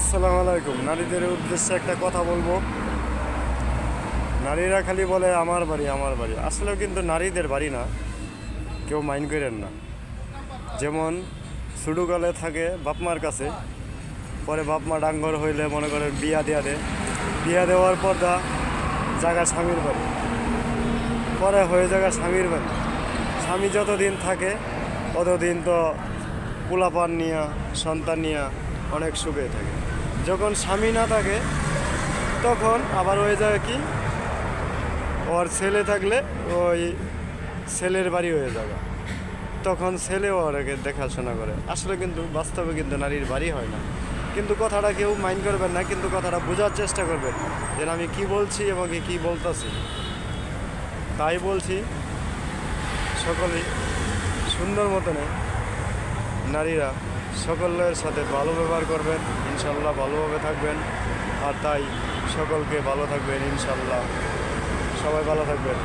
আসসালামু আলাইকুম। নারীদের উদ্দেশ্যে একটা কথা বলবো। নারীরা খালি বলে আমার বাড়ি আমার বাড়ি, আসলেও কিন্তু নারীদের বাড়ি না, কেউ মাইন্ড করেন না। যেমন ছোটোকালে থাকে বাপমার কাছে, পরে বাপমা ডাঙ্গর হইলে মনে করেন বিয়া দেওয়া দেয়, বিয়া দেওয়ার পর জায়গা স্বামীর বাড়ি, পরে হয়ে জায়গা স্বামীর বাড়ি। স্বামী যতদিন থাকে ততদিন তো পোলাপান নিয়া সন্তান নিয়া অনেক সুখে থাকে। যখন স্বামী না থাকে তখন আবার হয়ে যায় কি, ওর ছেলে থাকলে ওই ছেলের বাড়ি হয়ে যাবে, তখন ছেলেও ওকে দেখাশোনা করে। আসলে কিন্তু বাস্তবে কিন্তু নারীর বাড়ি হয় না। কিন্তু কথাটা কেউ মাইন্ড করবেন না, কিন্তু কথাটা বোঝার চেষ্টা করবেন যে আমি কি বলছি এবং কি বলতেছি। তাই বলছি, সকলেই সুন্দর মতনে নারীরা সকলের সাথে ভালো ব্যবহার করবেন, ইনশাল্লাহ ভালোভাবে থাকবেন। আর তাই সকলকে ভালো থাকবেন, ইনশাল্লাহ সবাই ভালো থাকবেন।